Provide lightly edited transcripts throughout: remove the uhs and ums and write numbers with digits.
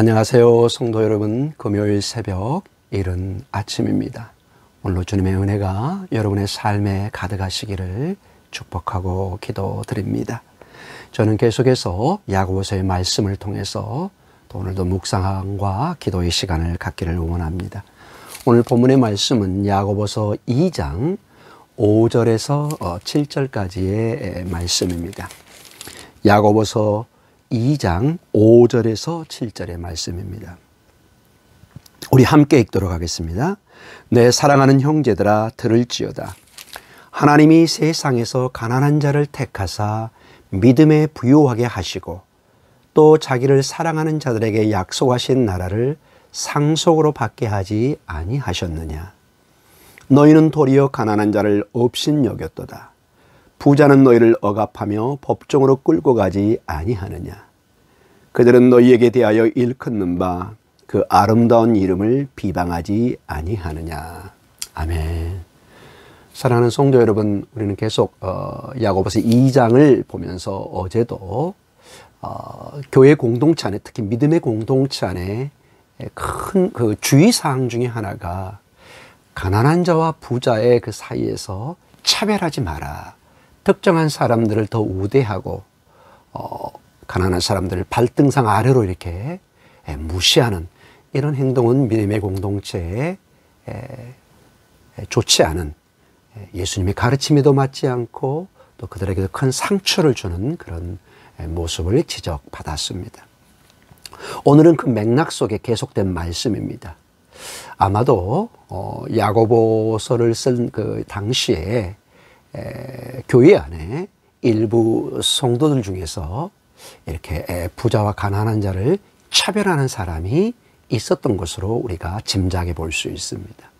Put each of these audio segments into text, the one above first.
안녕하세요, 성도 여러분. 금요일 새벽 이른 아침입니다. 오늘도 주님의 은혜가 여러분의 삶에 가득하시기를 축복하고 기도드립니다. 저는 계속해서 야고보서의 말씀을 통해서 또 오늘도 묵상과 기도의 시간을 갖기를 원합니다. 오늘 본문의 말씀은 야고보서 2장 5절에서 7절까지의 말씀입니다. 야고보서 2장 5절에서 7절의 말씀입니다. 우리 함께 읽도록 하겠습니다. 내 사랑하는 형제들아 들을지어다. 하나님이 세상에서 가난한 자를 택하사 믿음에 부요하게 하시고 또 자기를 사랑하는 자들에게 약속하신 나라를 상속으로 받게 하지 아니하셨느냐. 너희는 도리어 가난한 자를 업신여겼도다. 부자는 너희를 억압하며 법정으로 끌고 가지 아니하느냐. 그들은 너희에게 대하여 일컫는 바 그 아름다운 이름을 비방하지 아니하느냐. 아멘. 사랑하는 성도 여러분, 우리는 계속 야고보서 2장을 보면서 어제도 교회 공동체 안에, 특히 믿음의 공동체 안에 큰 그 주의사항 중에 하나가 가난한 자와 부자의 그 사이에서 차별하지 마라. 특정한 사람들을 더 우대하고 가난한 사람들을 발등상 아래로 이렇게 무시하는 이런 행동은 믿음의 공동체에 좋지 않은, 예수님의 가르침에도 맞지 않고 또 그들에게도 큰 상처를 주는 그런 모습을 지적받았습니다. 오늘은 그 맥락 속에 계속된 말씀입니다. 아마도 야고보서를 쓴 그 당시에 교회 안에 일부 성도들 중에서 이렇게 부자와 가난한 자를 차별하는 사람이 있었던 것으로 우리가 짐작해 볼 수 있습니다.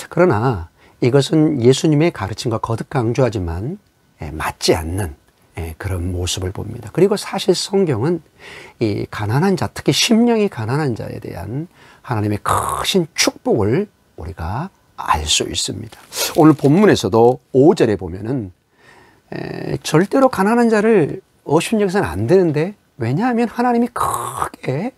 그러나 이것은 예수님의 가르침과 거듭 강조하지만 맞지 않는 그런 모습을 봅니다. 그리고 사실 성경은 이 가난한 자, 특히 심령이 가난한 자에 대한 하나님의 크신 축복을 우리가 알 수 있습니다. 오늘 본문에서도 5절에 보면은 절대로 가난한 자를 업신여겨서는 안 되는데, 왜냐하면 하나님이 크게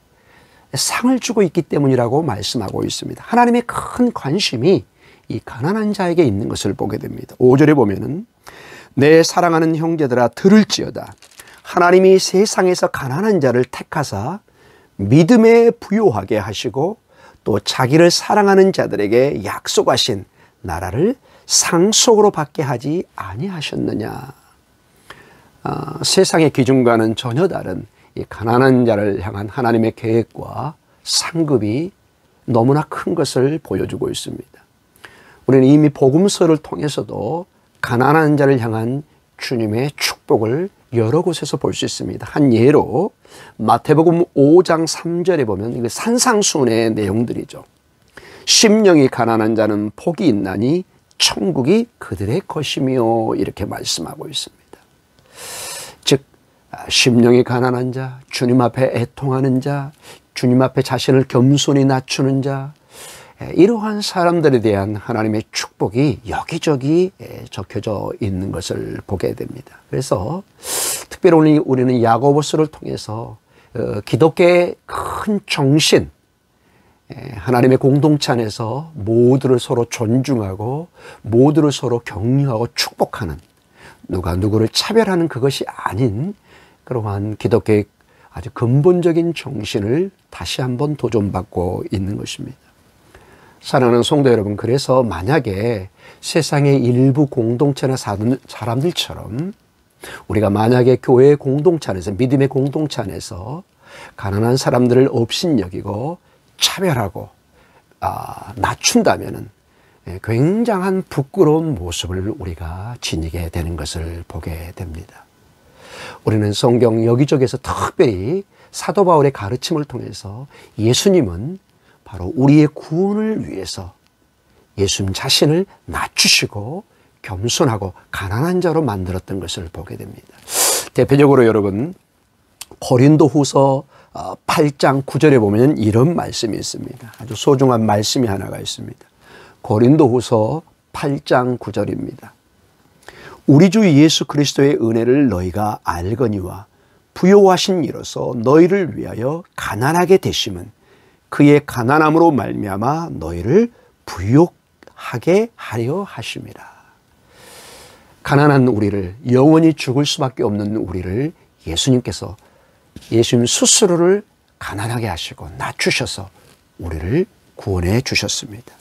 상을 주고 있기 때문이라고 말씀하고 있습니다. 하나님의 큰 관심이 이 가난한 자에게 있는 것을 보게 됩니다. 5절에 보면은 내 사랑하는 형제들아 들을지어다. 하나님이 세상에서 가난한 자를 택하사 믿음에 부요하게 하시고 또 자기를 사랑하는 자들에게 약속하신 나라를 상속으로 받게 하지 아니하셨느냐. 세상의 기준과는 전혀 다른 이 가난한 자를 향한 하나님의 계획과 상급이 너무나 큰 것을 보여주고 있습니다. 우리는 이미 복음서를 통해서도 가난한 자를 향한 주님의 축복을 여러 곳에서 볼 수 있습니다. 한 예로 마태복음 5장 3절에 보면 이거 산상수훈의 내용들이죠. 심령이 가난한 자는 복이 있나니 천국이 그들의 것이며, 이렇게 말씀하고 있습니다. 즉 심령이 가난한 자, 주님 앞에 애통하는 자, 주님 앞에 자신을 겸손히 낮추는 자, 이러한 사람들에 대한 하나님의 축복이 여기저기 적혀져 있는 것을 보게 됩니다. 그래서 특별히 우리는 야고보서를 통해서 기독교의 큰 정신, 하나님의 공동체 안에서 모두를 서로 존중하고 모두를 서로 격려하고 축복하는, 누가 누구를 차별하는 그것이 아닌 그러한 기독교의 아주 근본적인 정신을 다시 한번 도전받고 있는 것입니다. 사랑하는 성도 여러분, 그래서 만약에 세상의 일부 공동체나 사람들처럼 우리가 만약에 교회의 공동체 안에서, 믿음의 공동체 안에서 가난한 사람들을 업신여기고 차별하고 낮춘다면은 굉장한 부끄러운 모습을 우리가 지니게 되는 것을 보게 됩니다. 우리는 성경 여기저기에서 특별히 사도 바울의 가르침을 통해서 예수님은 바로 우리의 구원을 위해서 예수님 자신을 낮추시고 겸손하고 가난한 자로 만들었던 것을 보게 됩니다. 대표적으로 여러분, 고린도후서 8장 9절에 보면 이런 말씀이 있습니다. 아주 소중한 말씀이 하나가 있습니다. 고린도후서 8장 9절입니다. 우리 주 예수 그리스도의 은혜를 너희가 알거니와 부요하신 이로서 너희를 위하여 가난하게 되심은 그의 가난함으로 말미암아 너희를 부요하게 하려 하심이라. 가난한 우리를, 영원히 죽을 수밖에 없는 우리를 예수님께서, 예수님 스스로를 가난하게 하시고 낮추셔서 우리를 구원해 주셨습니다.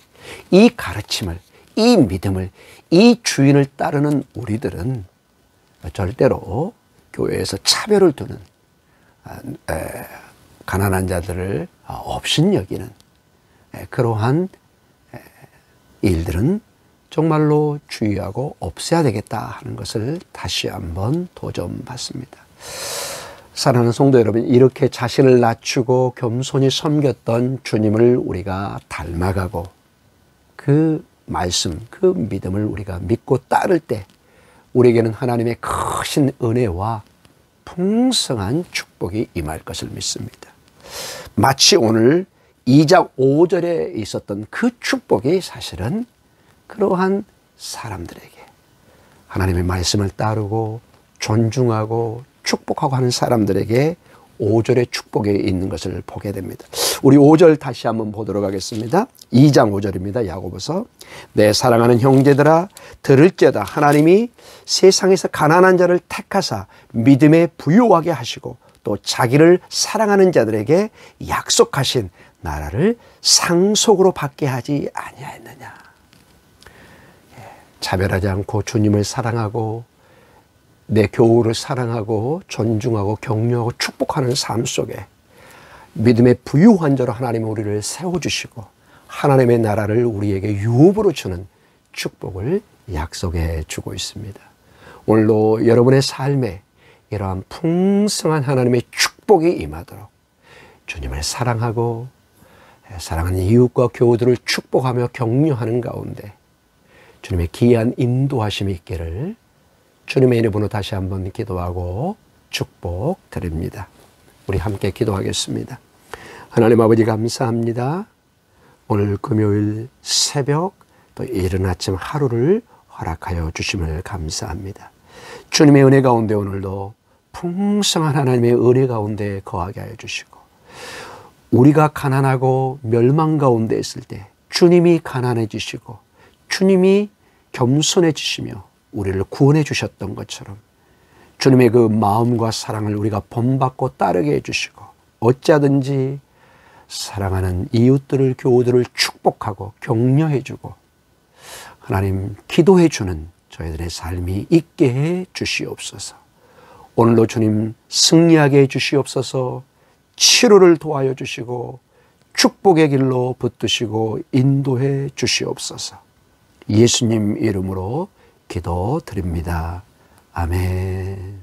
이 가르침을, 이 믿음을, 이 주인을 따르는 우리들은 절대로 교회에서 차별을 두는, 가난한 자들을 업신여기는 그러한 일들은 정말로 주의하고 없애야 되겠다 하는 것을 다시 한번 도전받습니다. 사랑하는 성도 여러분, 이렇게 자신을 낮추고 겸손히 섬겼던 주님을 우리가 닮아가고 그 말씀, 그 믿음을 우리가 믿고 따를 때 우리에게는 하나님의 크신 은혜와 풍성한 축복이 임할 것을 믿습니다. 마치 오늘 2장 5절에 있었던 그 축복이 사실은 그러한 사람들에게 하나님의 말씀을 따르고 존중하고 축복하고 하는 사람들에게 5절의 축복이 있는 것을 보게 됩니다. 우리 5절 다시 한번 보도록 하겠습니다. 2장 5절입니다. 야고보서. 내 사랑하는 형제들아 들을지어다. 하나님이 세상에서 가난한 자를 택하사 믿음에 부요하게 하시고 또 자기를 사랑하는 자들에게 약속하신 나라를 상속으로 받게 하지 아니하였느냐. 차별하지 않고 주님을 사랑하고 내 교우를 사랑하고 존중하고 격려하고 축복하는 삶 속에 믿음의 부유한 자로 하나님이 우리를 세워주시고 하나님의 나라를 우리에게 유업으로 주는 축복을 약속해 주고 있습니다. 오늘도 여러분의 삶에 이러한 풍성한 하나님의 축복이 임하도록 주님을 사랑하고 사랑하는 이웃과 교우들을 축복하며 격려하는 가운데 주님의 귀한 인도하심이 있기를 주님의 이름으로 다시 한번 기도하고 축복 드립니다. 우리 함께 기도하겠습니다. 하나님 아버지 감사합니다. 오늘 금요일 새벽 또 이른 아침 하루를 허락하여 주심을 감사합니다. 주님의 은혜 가운데 오늘도 풍성한 하나님의 은혜 가운데 거하게 하여 주시고 우리가 가난하고 멸망 가운데 있을 때 주님이 가난해지시고 주님이 겸손해지시며 우리를 구원해 주셨던 것처럼 주님의 그 마음과 사랑을 우리가 본받고 따르게 해주시고 어찌하든지 사랑하는 이웃들을 교우들을 축복하고 격려해주고 하나님 기도해주는 저희들의 삶이 있게 해 주시옵소서. 오늘도 주님 승리하게 해 주시옵소서. 치료를 도와여 주시고 축복의 길로 붙드시고 인도해 주시옵소서. 예수님 이름으로 기도드립니다. 아멘.